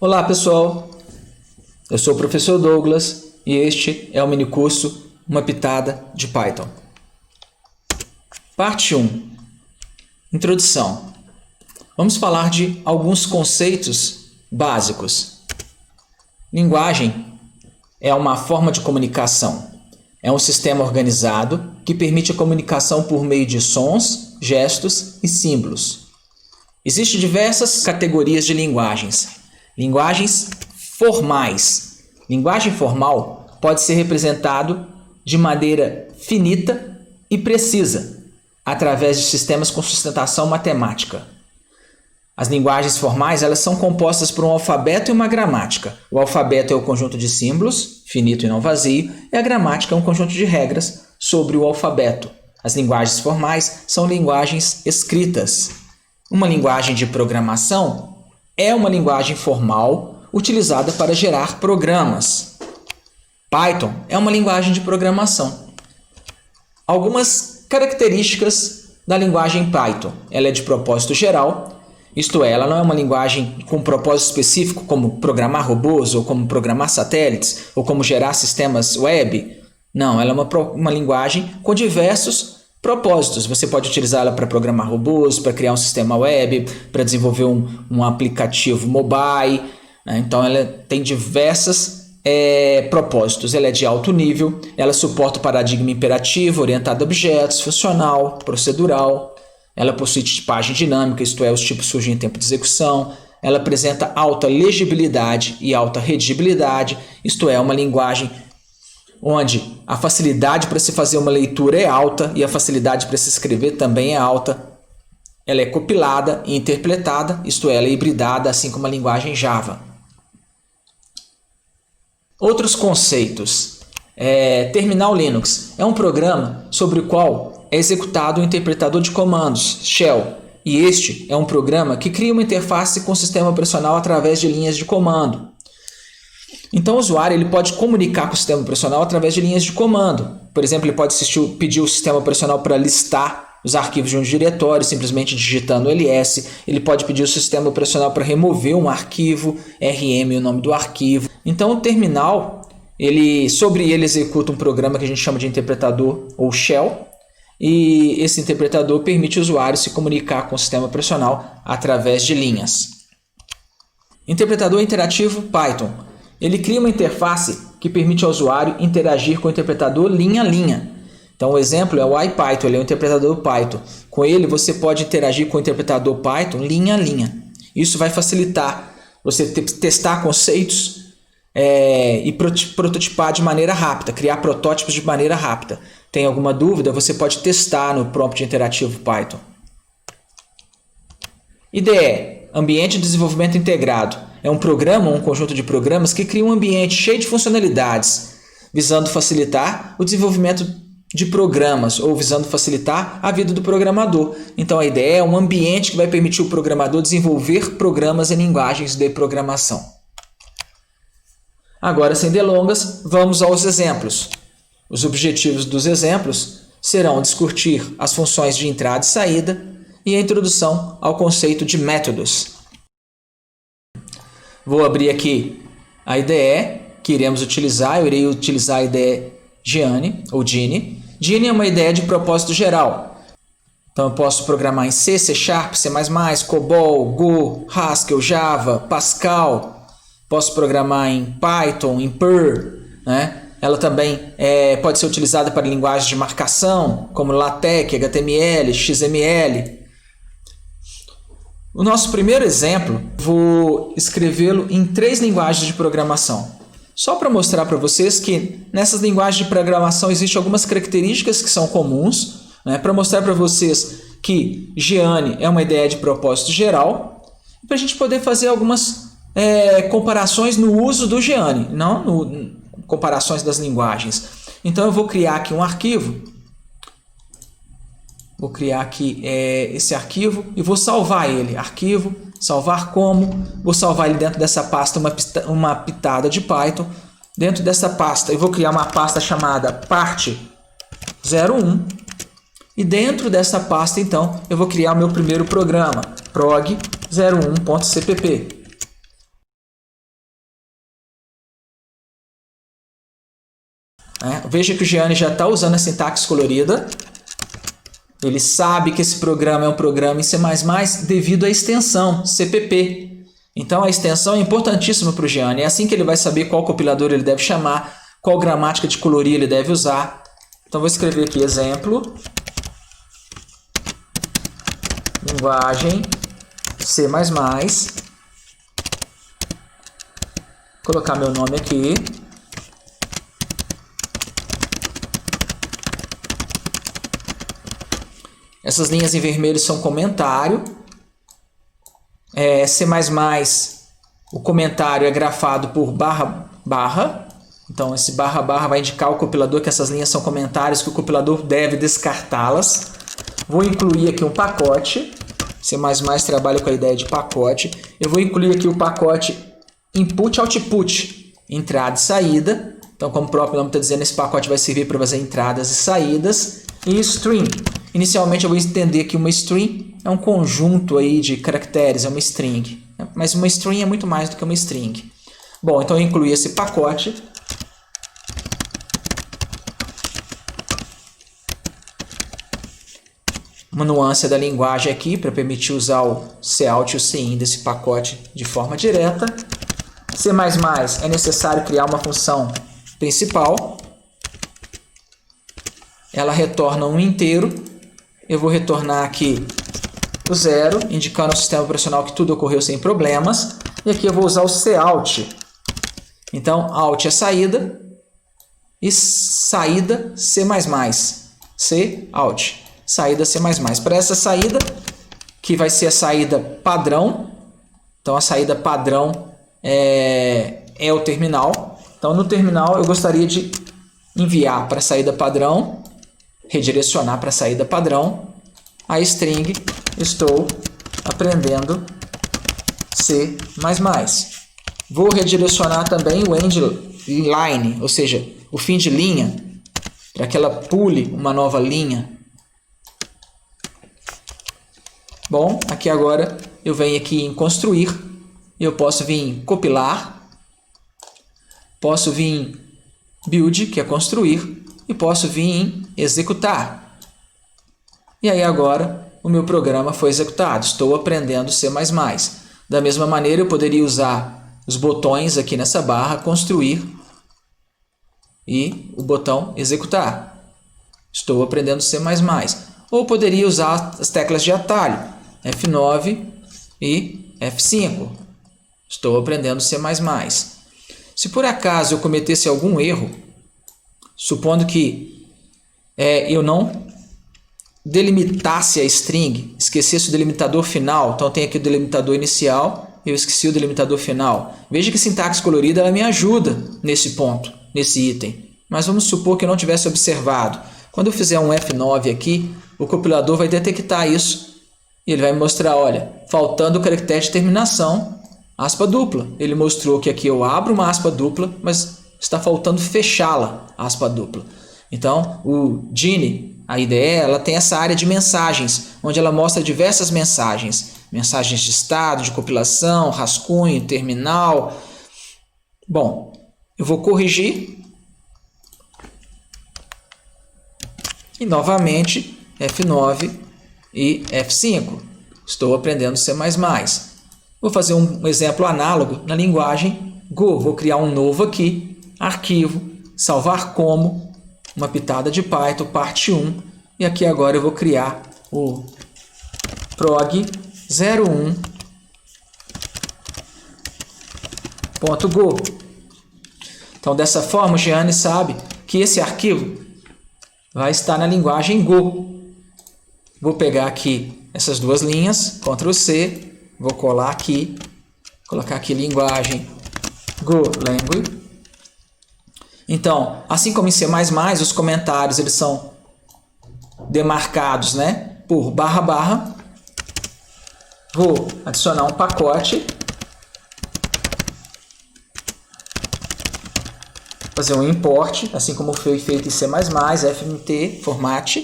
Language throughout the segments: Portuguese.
Olá pessoal, eu sou o professor Douglas e este é o minicurso Uma Pitada de Python. Parte 1. Introdução. Vamos falar de alguns conceitos básicos. Linguagem é uma forma de comunicação. É um sistema organizado que permite a comunicação por meio de sons, gestos e símbolos. Existem diversas categorias de linguagens. Linguagens formais. Linguagem formal pode ser representado de maneira finita e precisa, através de sistemas com sustentação matemática. As linguagens formais elas são compostas por um alfabeto e uma gramática. O alfabeto é o conjunto de símbolos, finito e não vazio, e a gramática é um conjunto de regras sobre o alfabeto. As linguagens formais são linguagens escritas. Uma linguagem de programação é uma linguagem formal utilizada para gerar programas. Python é uma linguagem de programação. Algumas características da linguagem Python. Ela é de propósito geral, isto é, ela não é uma linguagem com propósito específico como programar robôs, ou como programar satélites, ou como gerar sistemas web. Não, ela é uma linguagem com diversos propósitos. Você pode utilizá-la para programar robôs, para criar um sistema web, para desenvolver um aplicativo mobile, né? Então ela tem diversos propósitos. Ela é de alto nível, ela suporta o paradigma imperativo, orientado a objetos, funcional, procedural. Ela possui tipagem dinâmica, isto é, os tipos surgem em tempo de execução. Ela apresenta alta legibilidade e alta redigibilidade, isto é, uma linguagem onde a facilidade para se fazer uma leitura é alta e a facilidade para se escrever também é alta. Ela é compilada e interpretada, isto é, ela é hibridada, assim como a linguagem Java. Outros conceitos. Terminal Linux é um programa sobre o qual é executado um interpretador de comandos, Shell, e este é um programa que cria uma interface com o sistema operacional através de linhas de comando. Então o usuário ele pode comunicar com o sistema operacional através de linhas de comando. Por exemplo, ele pode pedir o sistema operacional para listar os arquivos de um diretório, simplesmente digitando ls. Ele pode pedir o sistema operacional para remover um arquivo, rm o nome do arquivo. Então o terminal, sobre ele executa um programa que a gente chama de interpretador ou shell. E esse interpretador permite o usuário se comunicar com o sistema operacional através de linhas. Interpretador interativo Python. Ele cria uma interface que permite ao usuário interagir com o interpretador linha a linha. Então, o exemplo é o IPython, ele é um interpretador Python. Com ele, você pode interagir com o interpretador Python linha a linha. Isso vai facilitar você testar conceitos e prototipar de maneira rápida, criar protótipos de maneira rápida. Tem alguma dúvida? Você pode testar no prompt interativo Python. IDE, Ambiente de Desenvolvimento Integrado. É um programa ou um conjunto de programas que cria um ambiente cheio de funcionalidades, visando facilitar o desenvolvimento de programas ou visando facilitar a vida do programador. Então a ideia é um ambiente que vai permitir o programador desenvolver programas em linguagens de programação. Agora, sem delongas, vamos aos exemplos. Os objetivos dos exemplos serão discutir as funções de entrada e saída e a introdução ao conceito de métodos. Vou abrir aqui a IDE que iremos utilizar. Eu irei utilizar a IDE Geany ou Geany. Geany é uma IDE de propósito geral. Então eu posso programar em C, C#, C++, COBOL, Go, Haskell, Java, Pascal. Posso programar em Python, em Perl, né? Ela também pode ser utilizada para linguagens de marcação, como LaTeX, HTML, XML. O nosso primeiro exemplo, vou escrevê-lo em 3 linguagens de programação. Só para mostrar para vocês que nessas linguagens de programação existem algumas características que são comuns, né? Para mostrar para vocês que Geany é uma ideia de propósito geral, para a gente poder fazer algumas comparações no uso do Geany, não comparações das linguagens. Então eu vou criar aqui um arquivo. Vou criar aqui esse arquivo e vou salvar ele. Arquivo, salvar como. Vou salvar ele dentro dessa pasta, uma pitada de Python. Dentro dessa pasta eu vou criar uma pasta chamada part01. E dentro dessa pasta, então, eu vou criar o meu primeiro programa, prog01.cpp. né? Veja que o Gianni já está usando a sintaxe colorida. Ele sabe que esse programa é um programa em C++ devido à extensão, CPP. Então, a extensão é importantíssima para o Gianni. É assim que ele vai saber qual compilador ele deve chamar, qual gramática de colorir ele deve usar. Então, vou escrever aqui exemplo. Linguagem C++. Colocar meu nome aqui. Essas linhas em vermelho são comentário. C++, o comentário é grafado por barra. Então, esse barra vai indicar ao compilador que essas linhas são comentários, que o compilador deve descartá-las. Vou incluir aqui um pacote. C++ trabalha com a ideia de pacote. Eu vou incluir aqui o pacote input, output, entrada e saída. Então, como o próprio nome está dizendo, esse pacote vai servir para fazer entradas e saídas. E string. Inicialmente eu vou entender que uma string é um conjunto aí de caracteres, é uma string. Mas uma string é muito mais do que uma string. Bom, então eu incluí esse pacote. Uma nuance da linguagem aqui para permitir usar o cout e o cin desse pacote de forma direta. C++ é necessário criar uma função principal. Ela retorna um inteiro. Eu vou retornar aqui o 0, indicando ao sistema operacional que tudo ocorreu sem problemas. E aqui eu vou usar o cout. Então, out é saída e saída C++. Cout. Saída C++. Para essa saída, que vai ser a saída padrão. Então, a saída padrão é o terminal. Então, no terminal, eu gostaria de enviar para a saída padrão, redirecionar para a saída padrão, a string estou aprendendo C++. Vou redirecionar também o end line, ou seja, o fim de linha, para que ela pule uma nova linha. Bom, aqui agora eu venho aqui em construir, eu posso vir em compilar, posso vir em build, que é construir, e posso vir em executar. E aí agora o meu programa foi executado, estou aprendendo C++. Da mesma maneira eu poderia usar os botões aqui nessa barra, construir, e o botão executar. Estou aprendendo C++. Ou poderia usar as teclas de atalho, F9 e F5. Estou aprendendo C++. Se por acaso eu cometesse algum erro, supondo que eu não delimitasse a string, esquecesse o delimitador final, então tem aqui o delimitador inicial, eu esqueci o delimitador final. Veja que a sintaxe colorida ela me ajuda nesse ponto, nesse item. Mas vamos supor que eu não tivesse observado. Quando eu fizer um F9 aqui, o compilador vai detectar isso e ele vai me mostrar, olha, faltando o caractere de terminação, aspa dupla. Ele mostrou que aqui eu abro uma aspa dupla, mas está faltando fechá-la, aspa dupla. Então, o Gini, a IDE, ela tem essa área de mensagens, onde ela mostra diversas mensagens. Mensagens de estado, de compilação, rascunho, terminal. Bom, eu vou corrigir. E novamente, F9 e F5. Estou aprendendo C++. Vou fazer um exemplo análogo na linguagem Go. Vou criar um novo aqui, arquivo, salvar como, uma pitada de Python, parte 1. E aqui agora eu vou criar o prog01.go. Então, dessa forma, o Gianni sabe que esse arquivo vai estar na linguagem Go. Vou pegar aqui essas duas linhas, Ctrl C, vou colar aqui, colocar aqui linguagem Go Language. Então, assim como em C++, os comentários eles são demarcados, né, por barra barra. Vou adicionar um pacote, fazer um import, assim como foi feito em C++, fmt, format.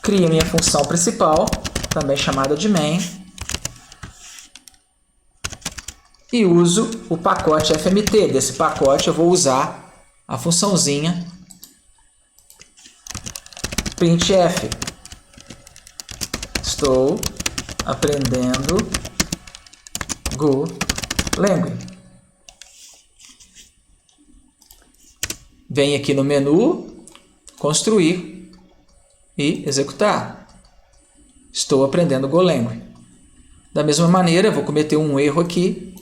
Crio minha função principal, também chamada de main. E uso o pacote fmt. Desse pacote eu vou usar a funçãozinha printf. Estou aprendendo Golang. Vem aqui no menu, construir e executar. Estou aprendendo Golang. Da mesma maneira, vou cometer um erro aqui.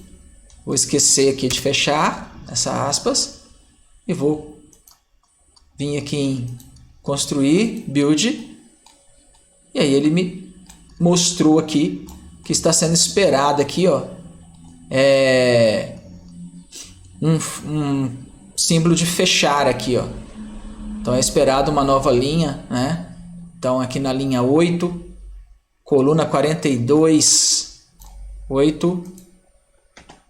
Vou esquecer aqui de fechar essa aspas e vou vir aqui em construir, build, e aí ele me mostrou aqui que está sendo esperado aqui, ó, um símbolo de fechar aqui, ó. Então é esperado uma nova linha, né? Então aqui na linha 8, coluna 42, 8,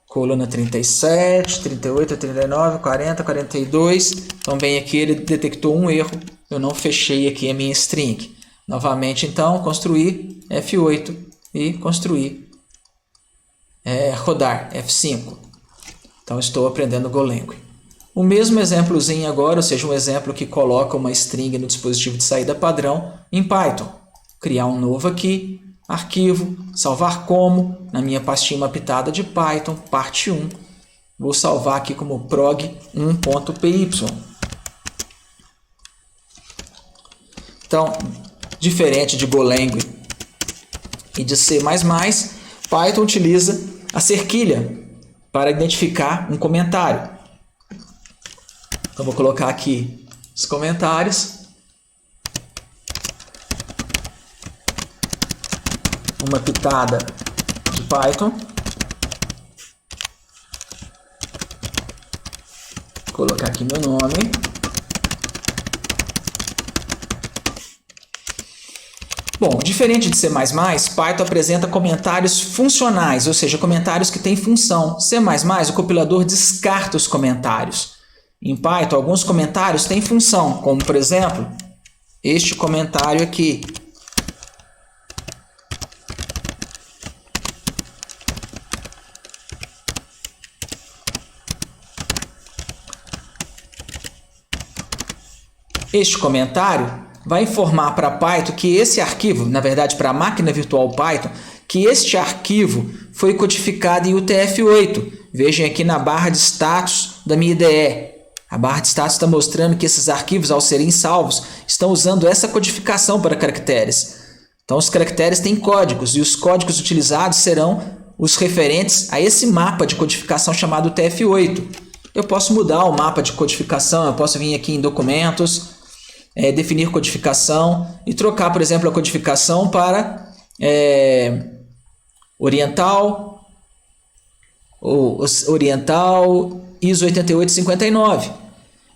coluna 37, 38, 39, 40, 42. Então bem aqui ele detectou um erro, eu não fechei aqui a minha string. Novamente então, construir F8 e construir, rodar F5. Então estou aprendendo Golang. O mesmo exemplozinho agora, ou seja, um exemplo que coloca uma string no dispositivo de saída padrão em Python. Criar um novo aqui, arquivo, salvar como, na minha pastinha mapeada de Python, parte 1. Vou salvar aqui como prog1.py. Então, diferente de Golang e de C++, Python utiliza a cerquilha para identificar um comentário. Então, vou colocar aqui os comentários. Uma pitada de Python. Vou colocar aqui meu nome. Bom, diferente de C++, Python apresenta comentários funcionais, ou seja, comentários que têm função. C++, o compilador descarta os comentários. Em Python, alguns comentários têm função, como, por exemplo, este comentário aqui. Este comentário vai informar para Python que esse arquivo, na verdade para a máquina virtual Python, que este arquivo foi codificado em UTF-8. Vejam aqui na barra de status da minha IDE. A barra de status está mostrando que esses arquivos, ao serem salvos, estão usando essa codificação para caracteres. Então, os caracteres têm códigos e os códigos utilizados serão os referentes a esse mapa de codificação chamado UTF-8. Eu posso mudar o mapa de codificação, eu posso vir aqui em documentos, definir codificação e trocar, por exemplo, a codificação para oriental ISO 8859.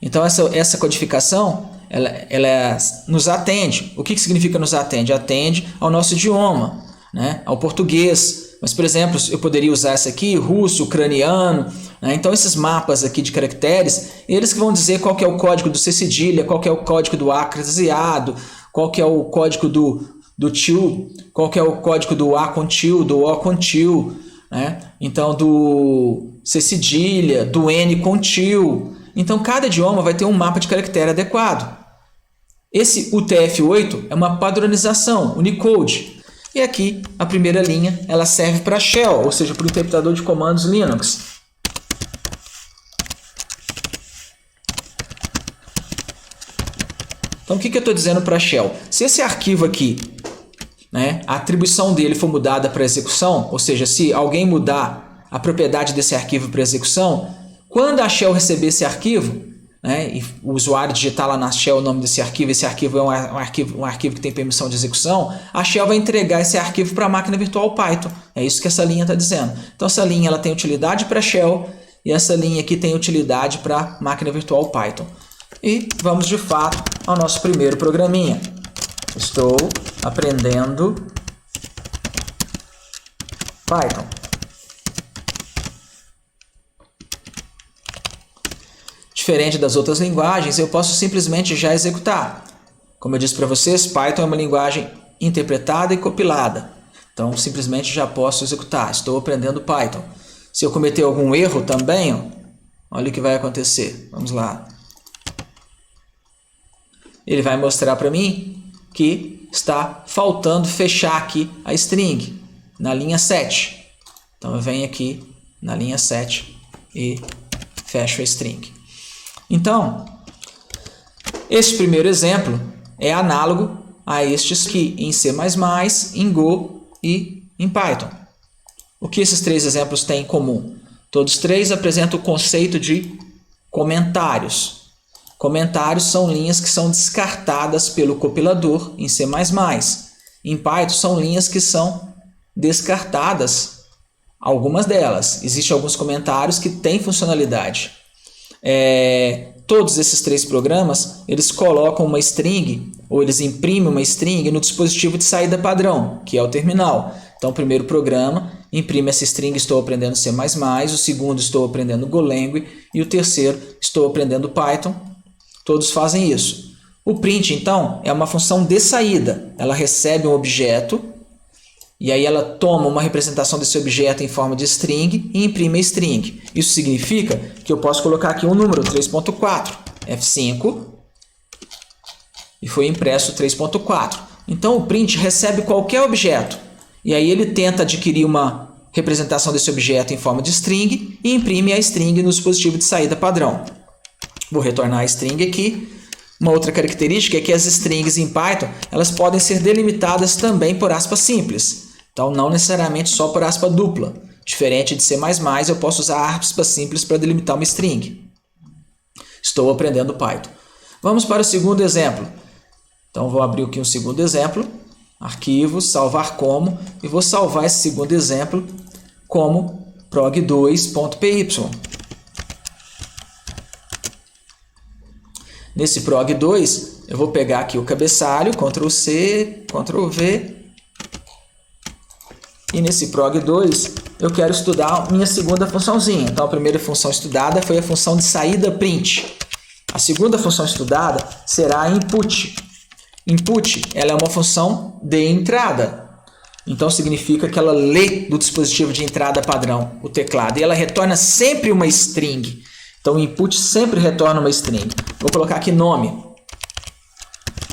Então essa codificação ela nos atende. O que significa nos atende? Atende ao nosso idioma, né? Ao português. Mas, por exemplo, eu poderia usar essa aqui, russo, ucraniano, né? Então esses mapas aqui de caracteres, eles que vão dizer qual que é o código do C cedilha, qual que é o código do A craseado, qual que é o código do til, qual que é o código do A com til, do O com til, né? Então do C cedilha, do N com til. Então cada idioma vai ter um mapa de caractere adequado. Esse UTF-8 é uma padronização, Unicode. E aqui a primeira linha ela serve para Shell, ou seja, para o interpretador de comandos Linux. Então o que eu estou dizendo para Shell? Se esse arquivo aqui, né, a atribuição dele for mudada para execução, ou seja, se alguém mudar a propriedade desse arquivo para execução, quando a Shell receber esse arquivo, né, e o usuário digitar lá na Shell o nome desse arquivo, esse arquivo é um arquivo que tem permissão de execução, a Shell vai entregar esse arquivo para a máquina virtual Python. É isso que essa linha está dizendo. Então essa linha ela tem utilidade para Shell e essa linha aqui tem utilidade para a máquina virtual Python. E vamos de fato ao nosso primeiro programinha. Estou aprendendo Python. Diferente das outras linguagens, eu posso simplesmente já executar. Como eu disse para vocês, Python é uma linguagem interpretada e compilada. Então, simplesmente já posso executar. Estou aprendendo Python. Se eu cometer algum erro também, olha o que vai acontecer. Vamos lá. ele vai mostrar para mim que está faltando fechar aqui a string na linha 7. Então eu venho aqui na linha 7 e fecho a string. Então, esse primeiro exemplo é análogo a estes aqui em C++, em Go e em Python. O que esses três exemplos têm em comum? Todos três apresentam o conceito de comentários. Comentários são linhas que são descartadas pelo compilador em C++. Em Python são linhas que são descartadas, algumas delas. Existem alguns comentários que têm funcionalidade. Todos esses três programas, eles colocam uma string, ou eles imprimem uma string no dispositivo de saída padrão, que é o terminal. Então, o primeiro programa imprime essa string, estou aprendendo C++, o segundo, estou aprendendo Golang, e o terceiro, estou aprendendo Python. Todos fazem isso. O print, então, é uma função de saída. Ela recebe um objeto, e aí ela toma uma representação desse objeto em forma de string e imprime a string. Isso significa que eu posso colocar aqui um número, 3.4, F5, e foi impresso 3.4. Então, o print recebe qualquer objeto, e aí ele tenta adquirir uma representação desse objeto em forma de string e imprime a string no dispositivo de saída padrão. Vou retornar a string aqui. Uma outra característica é que as strings em Python elas podem ser delimitadas também por aspas simples. Então, não necessariamente só por aspa dupla. Diferente de C++, eu posso usar aspas simples para delimitar uma string. Estou aprendendo Python. Vamos para o segundo exemplo. Então, vou abrir aqui um segundo exemplo. Arquivo, salvar como. E vou salvar esse segundo exemplo como prog2.py. Nesse prog2, eu vou pegar aqui o cabeçalho, Ctrl+C, Ctrl+V. E nesse prog2, eu quero estudar minha segunda funçãozinha. Então, a primeira função estudada foi a função de saída print. A segunda função estudada será a input. Input, ela é uma função de entrada. Então, significa que ela lê do dispositivo de entrada padrão, o teclado. E ela retorna sempre uma string. Então, o input sempre retorna uma string. Vou colocar aqui nome.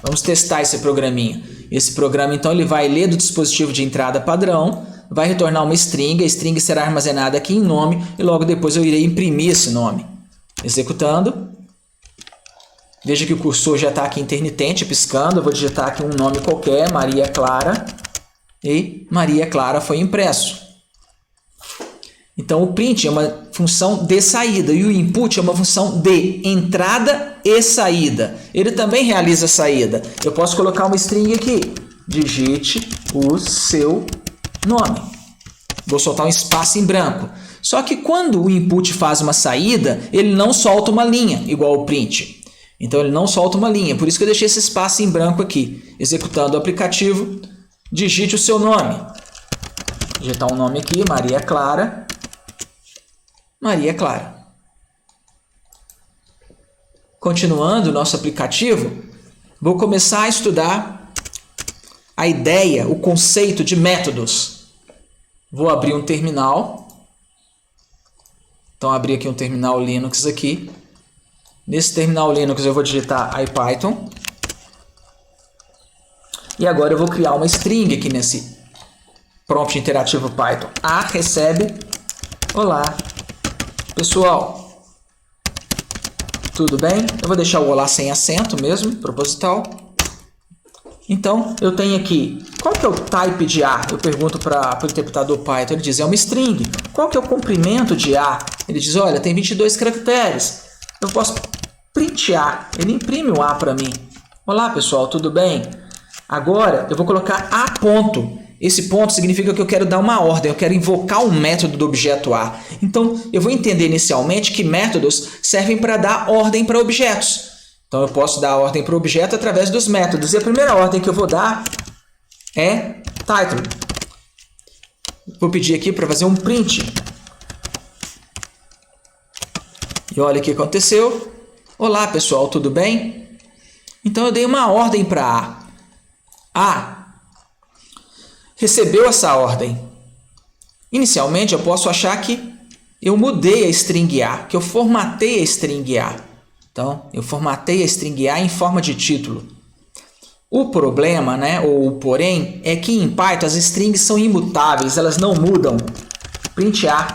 Vamos testar esse programinha. Esse programa, então, ele vai ler do dispositivo de entrada padrão, vai retornar uma string, a string será armazenada aqui em nome, e logo depois eu irei imprimir esse nome. Executando. Veja que o cursor já está aqui intermitente, piscando. Eu vou digitar aqui um nome qualquer, Maria Clara, e Maria Clara foi impresso. Então, o print é uma função de saída e o input é uma função de entrada e saída. Ele também realiza a saída. Eu posso colocar uma string aqui. Digite o seu nome. Vou soltar um espaço em branco. Só que quando o input faz uma saída, ele não solta uma linha, igual o print. Então, ele não solta uma linha. Por isso que eu deixei esse espaço em branco aqui. Executando o aplicativo, digite o seu nome. Digitar um nome aqui, Maria Clara. Maria Clara. Continuando o nosso aplicativo, vou começar a estudar a ideia, o conceito de métodos. Vou abrir um terminal. Então, abri aqui um terminal Linux aqui. Nesse terminal Linux eu vou digitar IPython. E agora eu vou criar uma string aqui nesse prompt interativo Python. A recebe: olá, pessoal, tudo bem? Eu vou deixar o olá sem acento mesmo, proposital. Então, eu tenho aqui, qual que é o type de A? Eu pergunto para o interpretador Python, ele diz, é uma string. Qual que é o comprimento de A? Ele diz, olha, tem 22 caracteres. Eu posso printar, ele imprime o A para mim. Olá, pessoal, tudo bem? Agora, eu vou colocar A ponto. Esse ponto significa que eu quero dar uma ordem, eu quero invocar um método do objeto A. Então, eu vou entender inicialmente que métodos servem para dar ordem para objetos. Então, eu posso dar ordem para o objeto através dos métodos. E a primeira ordem que eu vou dar é title. Vou pedir aqui para fazer um print. E olha o que aconteceu. Olá, pessoal, tudo bem? Então, eu dei uma ordem para A. A recebeu essa ordem. Inicialmente, eu posso achar que eu mudei a string A, que eu formatei a string A. Então, eu formatei a string A em forma de título. O problema, né, ou o porém, é que em Python as strings são imutáveis, elas não mudam. Print A.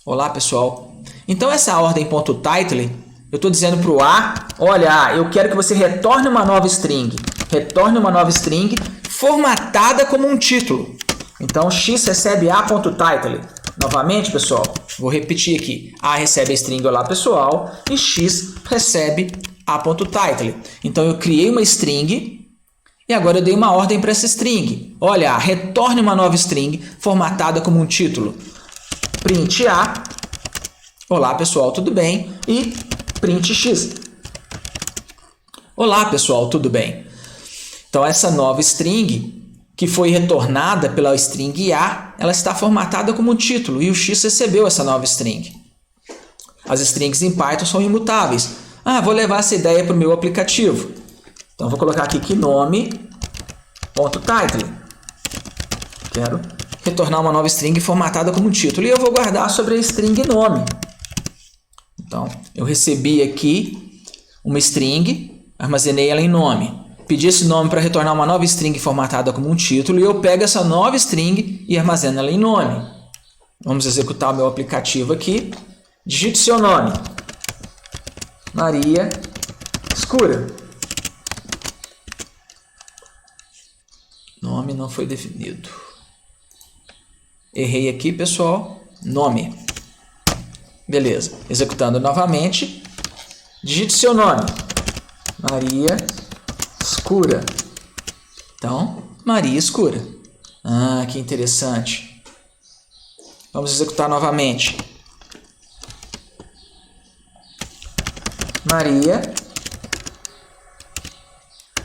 Olá, pessoal. Então, essa ordem .title, eu estou dizendo para o A, olha, eu quero que você retorne uma nova string. Retorne uma nova string formatada como um título. Então, x recebe A.title. Novamente, pessoal, vou repetir aqui. A recebe a string olá, pessoal, e x recebe A.title. Então, eu criei uma string e agora eu dei uma ordem para essa string. Olha, retorne uma nova string formatada como um título. Print A. Olá, pessoal, tudo bem? E print x. Olá, pessoal, tudo bem? Então, essa nova string, que foi retornada pela string A, ela está formatada como um título e o x recebeu essa nova string. As strings em Python são imutáveis. Vou levar essa ideia para o meu aplicativo. Então, vou colocar aqui que nome.title. Quero retornar uma nova string formatada como um título. E eu vou guardar sobre a string nome. Então, eu recebi aqui uma string, armazenei ela em nome. Pedi esse nome para retornar uma nova string formatada como um título. E eu pego essa nova string e armazeno ela em nome. Vamos executar o meu aplicativo aqui. Digite seu nome. Maria Escura. Nome não foi definido. Errei aqui, pessoal. Nome. Beleza. Executando novamente. Digite seu nome. Maria Escura. Então, Maria Escura. Que interessante. Vamos executar novamente. Maria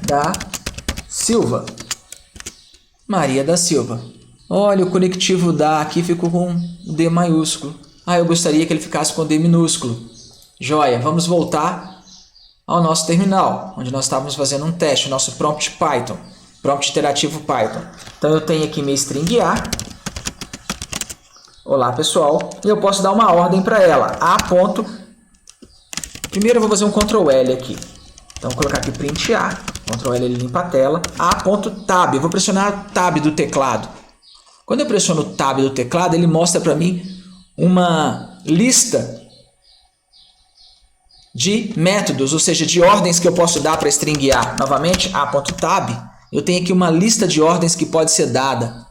da Silva. Maria da Silva. Olha, o conectivo da aqui ficou com D maiúsculo. Eu gostaria que ele ficasse com D minúsculo. Joia, vamos voltar ao nosso terminal, onde nós estávamos fazendo um teste, o nosso prompt Python, prompt interativo Python. Então, eu tenho aqui minha string A. Olá, pessoal. E eu posso dar uma ordem para ela. A. Primeiro eu vou fazer um Ctrl L aqui. Então, vou colocar aqui print A. Ctrl L, ele limpa a tela. A.tab. Eu vou pressionar o tab do teclado. Quando eu pressiono o tab do teclado, ele mostra para mim uma lista de métodos, ou seja, de ordens que eu posso dar para a string A. Novamente, A.tab. Eu tenho aqui uma lista de ordens que pode ser dada.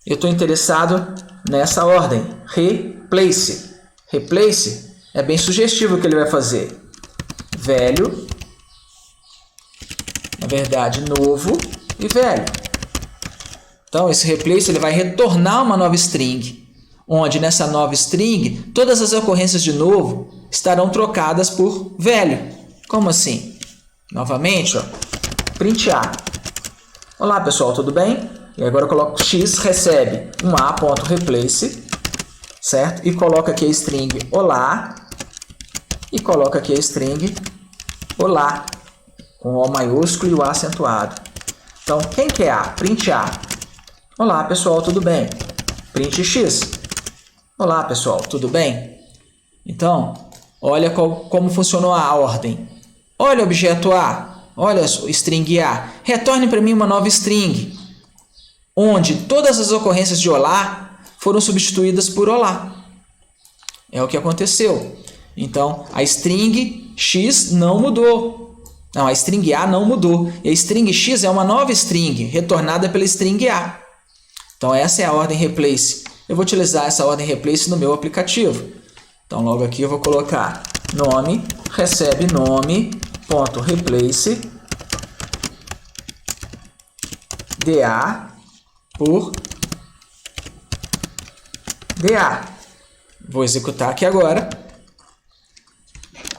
Eu estou interessado nessa ordem. Replace. Replace é bem sugestivo o que ele vai fazer. Velho. Na verdade, novo e velho. Então, esse replace ele vai retornar uma nova string, onde nessa nova string, todas as ocorrências de novo estarão trocadas por velho. Como assim? Novamente, print A. Olá, pessoal, tudo bem? E agora eu coloco x recebe um A.replace, certo? E coloco aqui a string olá, e coloco aqui a string olá, com O maiúsculo e o A acentuado. Então, quem que é A? Print A. Olá, pessoal, tudo bem? Print X. Olá, pessoal, tudo bem? Então, olha como funcionou a ordem. Olha o objeto A, olha o string A. Retorne para mim uma nova string, onde todas as ocorrências de olá foram substituídas por olá. É o que aconteceu. Então, a string X não mudou. Não, a string A não mudou. E a string X é uma nova string, retornada pela string A. Então, essa é a ordem replace. Eu vou utilizar essa ordem replace no meu aplicativo. Então, logo aqui eu vou colocar nome, recebe nome.replace DA por DA. Vou executar aqui agora.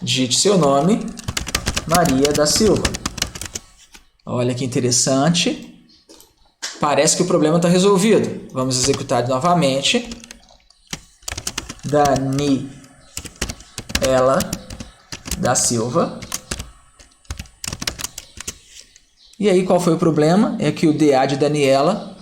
Digite seu nome, Maria da Silva. Olha que interessante. Parece que o problema está resolvido. Vamos executar novamente. Daniela da Silva. E aí, qual foi o problema? É que o DA de Daniela,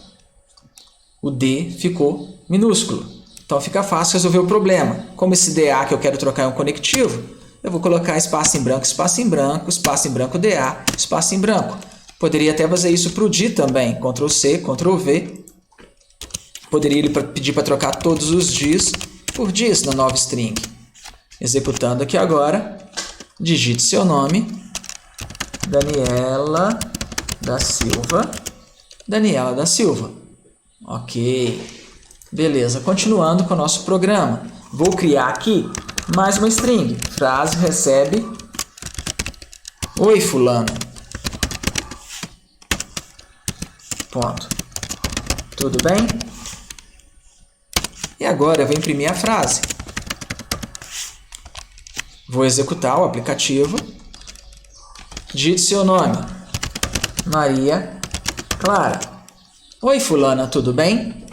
o D ficou minúsculo. Então, fica fácil resolver o problema. Como esse DA que eu quero trocar é um conectivo, eu vou colocar espaço em branco, espaço em branco, espaço em branco DA, espaço em branco. Poderia até fazer isso para o DI também, Ctrl C, Ctrl V. Poderia ele pedir para trocar todos os DIs por DIs na nova string. Executando aqui agora, digite seu nome, Daniela da Silva, Daniela da Silva. Ok, beleza. Continuando com o nosso programa, vou criar aqui mais uma string. Frase recebe: oi, fulano. Ponto. Tudo bem? E agora eu vou imprimir a frase. Vou executar o aplicativo. Digite seu nome, Maria Clara. Oi, fulana, tudo bem?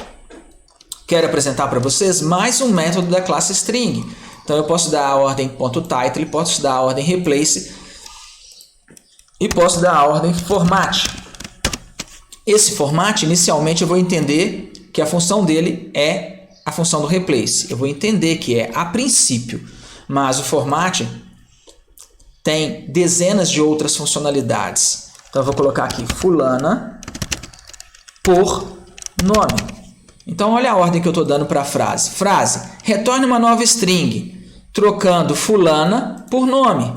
Quero apresentar para vocês mais um método da classe string. Então eu posso dar a ordem .title, posso dar a ordem replace e posso dar a ordem format. Esse format, inicialmente, eu vou entender que a função dele é a função do replace. Eu vou entender que é a princípio, mas o format tem dezenas de outras funcionalidades. Então eu vou colocar aqui fulana por nome. Então olha a ordem que eu estou dando para a frase. Frase, retorne uma nova string, trocando fulana por nome.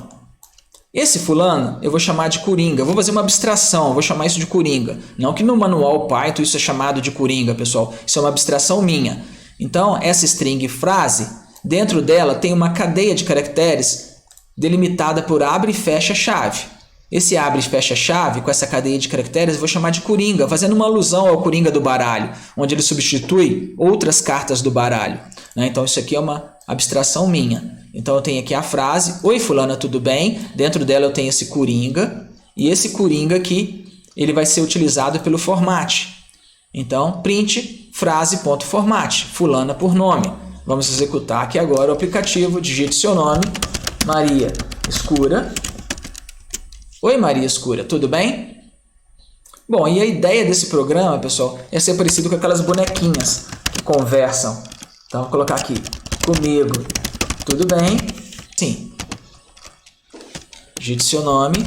Esse fulano eu vou chamar de Coringa. Eu vou fazer uma abstração, eu vou chamar isso de Coringa. Não que no manual Python isso é chamado de Coringa, pessoal. Isso é uma abstração minha. Então, essa string frase, dentro dela tem uma cadeia de caracteres delimitada por abre e fecha chave. Esse abre e fecha chave, com essa cadeia de caracteres, eu vou chamar de Coringa, fazendo uma alusão ao Coringa do baralho, onde ele substitui outras cartas do baralho. Então, isso aqui é uma abstração minha. Então, eu tenho aqui a frase, oi fulana, tudo bem? Dentro dela eu tenho esse Coringa, e esse Coringa aqui, ele vai ser utilizado pelo format. Então, print frase.format, fulana por nome. Vamos executar aqui agora o aplicativo, digite seu nome, Maria Escura. Oi, Maria Escura, tudo bem? Bom, e a ideia desse programa, pessoal, é ser parecido com aquelas bonequinhas que conversam. Então, vou colocar aqui, comigo, tudo bem? Sim. Digite seu nome,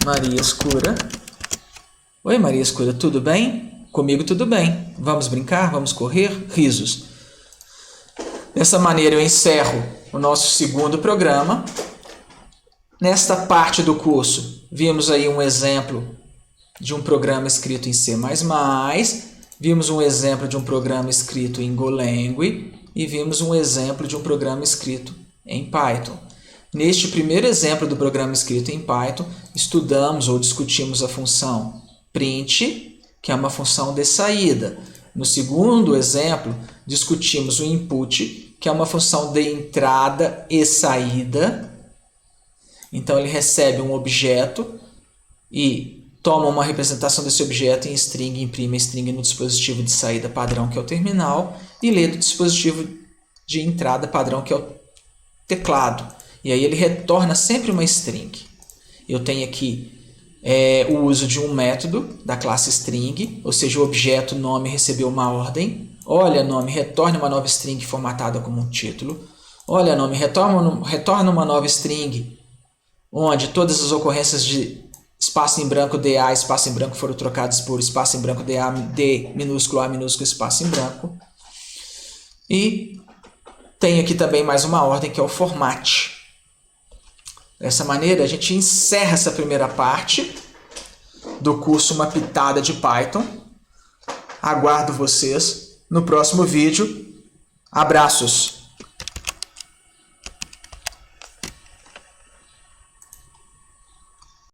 Maria Escura. Oi, Maria Escura, tudo bem? Comigo tudo bem. Vamos brincar? Vamos correr? Risos. Dessa maneira eu encerro o nosso segundo programa. Nesta parte do curso, vimos aí um exemplo de um programa escrito em C++, vimos um exemplo de um programa escrito em Golang e vimos um exemplo de um programa escrito em Python. Neste primeiro exemplo do programa escrito em Python, estudamos ou discutimos a função print, que é uma função de saída. No segundo exemplo, discutimos o input, que é uma função de entrada e saída. Então, ele recebe um objeto e toma uma representação desse objeto em string, imprime a string no dispositivo de saída padrão, que é o terminal, e lê do dispositivo de entrada padrão, que é o teclado. E aí ele retorna sempre uma string. Eu tenho aqui o uso de um método da classe string, ou seja, o objeto nome recebeu uma ordem. Olha, nome, retorne uma nova string formatada como um título. Olha, nome, retorna uma nova string onde todas as ocorrências de espaço em branco DA, espaço em branco foram trocadas por espaço em branco DA, D minúsculo, A minúsculo, espaço em branco. E tem aqui também mais uma ordem que é o format. Dessa maneira, a gente encerra essa primeira parte do curso Uma Pitada de Python. Aguardo vocês no próximo vídeo. Abraços!